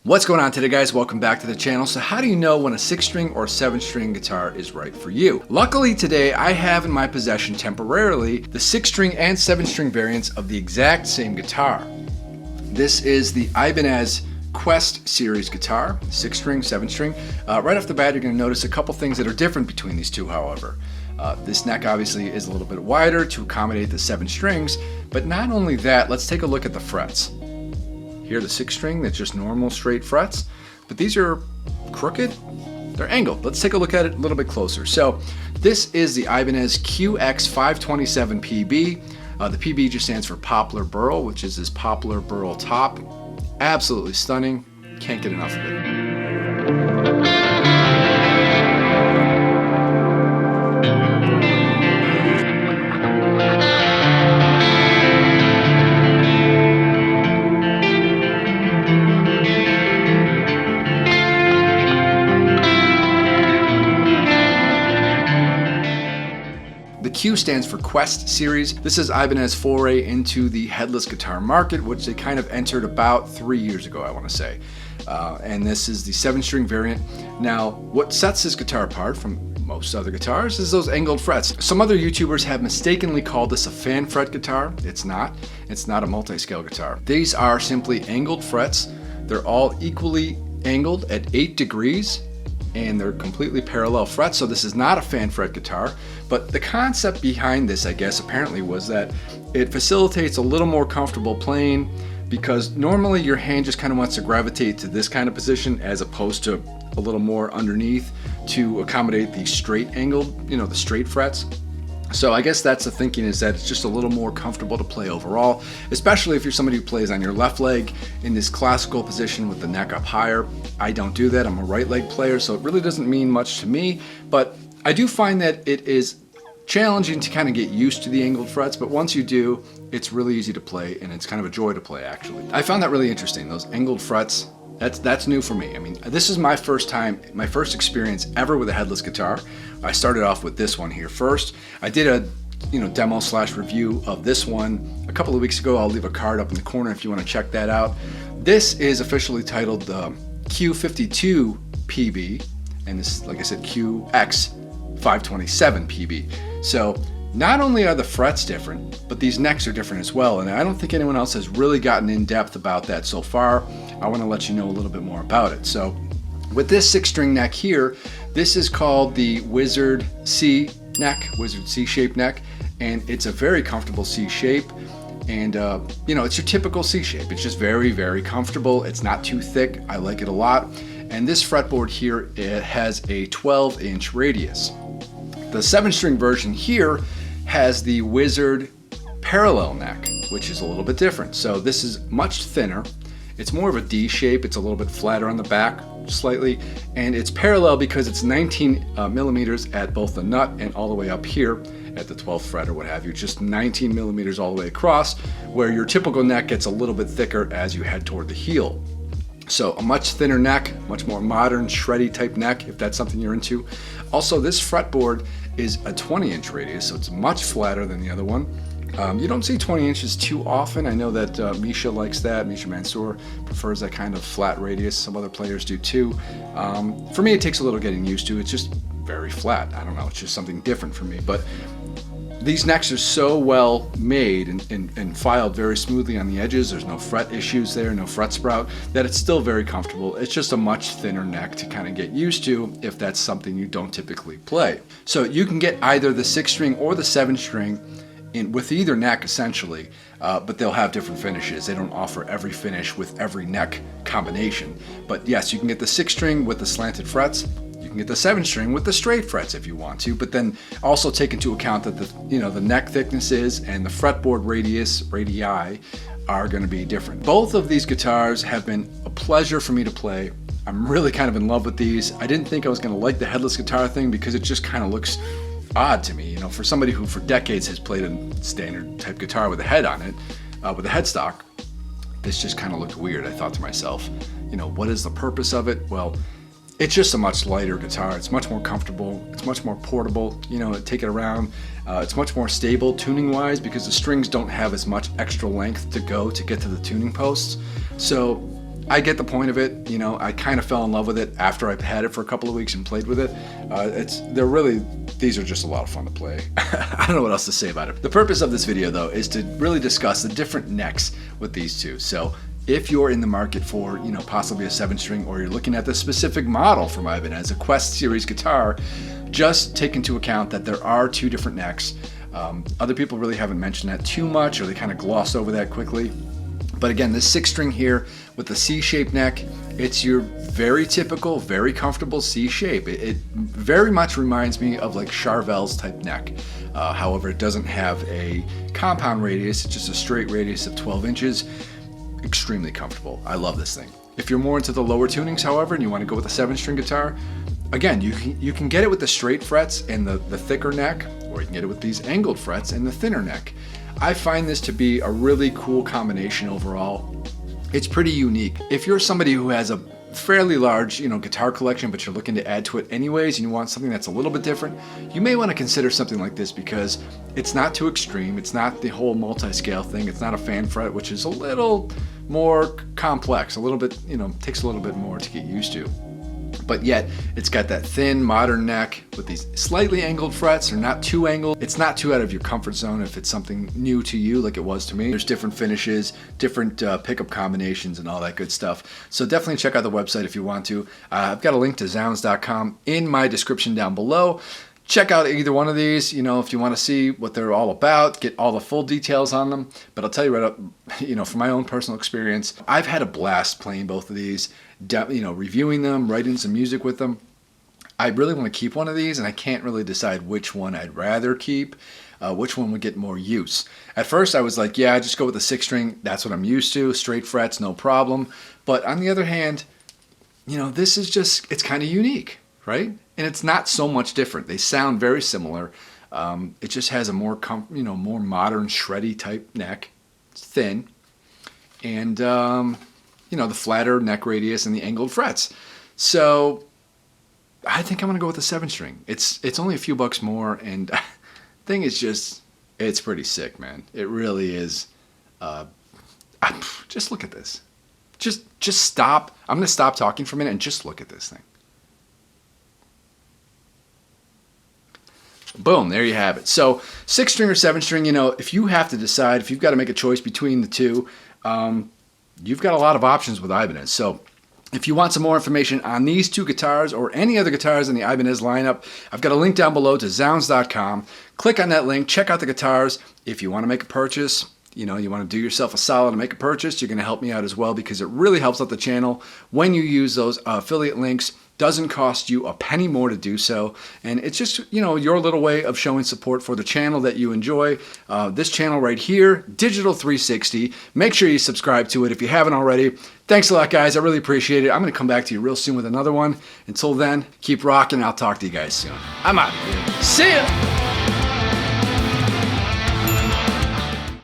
What's going on today, guys? Welcome back to the channel. So how do you know when a 6-string or 7-string guitar is right for you? Luckily today I have in my possession temporarily the 6-string and 7-string variants of the exact same guitar. This is the Ibanez Quest series guitar, 6-string, 7-string. Right off the bat you're going to notice a couple things that are different between these two, however. This neck obviously is a little bit wider to accommodate the 7 strings, but not only that, let's take a look at the frets. Here the 6-string, that's just normal straight frets, but these are crooked, they're angled. Let's take a look at it a little bit closer. So this is the Ibanez QX527PB. The PB just stands for Poplar Burl, which is this poplar burl top. Absolutely stunning, can't get enough of it. The Q stands for Quest series. This is Ibanez's foray into the headless guitar market, which they kind of entered about 3 years ago, I want to say. And this is the 7-string variant. Now, what sets this guitar apart from most other guitars is those angled frets. Some other YouTubers have mistakenly called this a fan fret guitar. It's not. It's not a multi-scale guitar. These are simply angled frets. They're all equally angled at 8 degrees. And they're completely parallel frets, so this is not a fan fret guitar. But the concept behind this, I guess, apparently was that it facilitates a little more comfortable playing, because normally your hand just kind of wants to gravitate to this kind of position as opposed to a little more underneath to accommodate the straight angled, the straight frets. So I guess that's the thinking, is that it's just a little more comfortable to play overall, especially if you're somebody who plays on your left leg in this classical position with the neck up higher. I don't do that. I'm a right leg player, so it really doesn't mean much to me, but I do find that it is challenging to kind of get used to the angled frets, but once you do, it's really easy to play, and it's kind of a joy to play, actually. I found that really interesting, those angled frets. That's new for me. I mean, this is my first experience ever with a headless guitar. I started off with this one here first. I did a demo/review of this one a couple of weeks ago. I'll leave a card up in the corner if you want to check that out. This is officially titled the Q52PB, and this is, like I said, QX527PB. So not only are the frets different, but these necks are different as well, and I don't think anyone else has really gotten in depth about that so far. I want to let you know a little bit more about it. So with this 6-string neck here, this is called the Wizard C neck, Wizard C-shaped neck, and it's a very comfortable C shape. And it's your typical C shape. It's just very, very comfortable. It's not too thick. I like it a lot. And this fretboard here, it has a 12-inch radius. The 7-string version here has the Wizard parallel neck, which is a little bit different. So this is much thinner. It's more of a D shape. It's a little bit flatter on the back, slightly, and it's parallel because it's 19 millimeters at both the nut and all the way up here at the 12th fret or what have you, just 19 millimeters all the way across, where your typical neck gets a little bit thicker as you head toward the heel. So a much thinner neck, much more modern, shreddy type neck, if that's something you're into. Also, this fretboard is a 20-inch radius, so it's much flatter than the other one. You don't see 20 inches too often. I know that Misha likes that. Misha Mansour prefers that kind of flat radius. Some other players do too. For me, it takes a little getting used to. It's just very flat. I don't know. It's just something different for me. But these necks are so well made and filed very smoothly on the edges. There's no fret issues there, no fret sprout, that it's still very comfortable. It's just a much thinner neck to kind of get used to if that's something you don't typically play. So you can get either the 6-string or the 7-string with either neck essentially, but they'll have different finishes. They don't offer every finish with every neck combination. But yes, you can get the 6-string with the slanted frets. You can get the 7-string with the straight frets if you want to, but then also take into account that the neck thicknesses and the fretboard radii are going to be different. Both of these guitars have been a pleasure for me to play. I'm really kind of in love with these. I didn't think I was going to like the headless guitar thing because it just kind of looks odd to me, for somebody who for decades has played a standard type guitar with a head on it, with a headstock. This just kind of looked weird. I thought to myself, what is the purpose of it? Well, it's just a much lighter guitar. It's much more comfortable. It's much more portable. Take it around. It's much more stable tuning wise because the strings don't have as much extra length to go to get to the tuning posts. So I get the point of it. You know, I kind of fell in love with it after I've had it for a couple of weeks and played with it. These are just a lot of fun to play. I don't know what else to say about it. The purpose of this video though is to really discuss the different necks with these two. So if you're in the market for, you know, possibly a 7-string, or you're looking at the specific model from Ibanez, a Quest series guitar, just take into account that there are 2 different necks. Other people really haven't mentioned that too much, or they kind of gloss over that quickly. But again, this 6-string here with the C-shaped neck, it's your very typical, very comfortable C shape. It very much reminds me of like Charvel's type neck. However, it doesn't have a compound radius, it's just a straight radius of 12 inches. Extremely comfortable. I love this thing. If you're more into the lower tunings, however, and you want to go with a 7-string guitar, again, you can get it with the straight frets and the thicker neck, or you can get it with these angled frets and the thinner neck. I find this to be a really cool combination overall. It's pretty unique. If you're somebody who has a fairly large, you know, guitar collection, but you're looking to add to it anyways, and you want something that's a little bit different, you may want to consider something like this, because it's not too extreme. It's not the whole multi-scale thing. It's not a fan fret, which is a little more complex, a little bit, you know, takes a little bit more to get used to. But yet it's got that thin modern neck with these slightly angled frets. They're not too angled. It's not too out of your comfort zone if it's something new to you like it was to me. There's different finishes, different pickup combinations and all that good stuff. So definitely check out the website if you want to. I've got a link to zounds.com in my description down below. Check out either one of these, you know, if you want to see what they're all about, get all the full details on them. But I'll tell you right up, you know, from my own personal experience, I've had a blast playing both of these, you know, reviewing them, writing some music with them. I really want to keep one of these, and I can't really decide which one I'd rather keep, which one would get more use. At first I was like, yeah, just go with the 6-string. That's what I'm used to, straight frets, no problem. But on the other hand, you know, this is just, it's kind of unique, right? And it's not so much different. They sound very similar. It just has a more, more modern, shreddy type neck. It's thin, and you know, the flatter neck radius and the angled frets. So I think I'm gonna go with the 7-string. It's only a few bucks more, and thing is just, it's pretty sick, man. It really is. Just look at this. Just stop. I'm gonna stop talking for a minute and just look at this thing. Boom, there you have it. So 6-string or 7-string, you know, if you have to decide, if you've got to make a choice between the two, you've got a lot of options with Ibanez. So if you want some more information on these 2 guitars or any other guitars in the Ibanez lineup, I've got a link down below to zounds.com. Click on that link, check out the guitars. If you want to make a purchase, you know, you want to do yourself a solid and make a purchase, you're going to help me out as well, because it really helps out the channel when you use those affiliate links. Doesn't cost you a penny more to do so, and it's just, you know, your little way of showing support for the channel that you enjoy. This channel right here, Digital 360. Make sure you subscribe to it if you haven't already. Thanks a lot, guys. I really appreciate it. I'm going to come back to you real soon with another one. Until then, keep rocking. I'll talk to you guys soon. I'm out of here. See ya!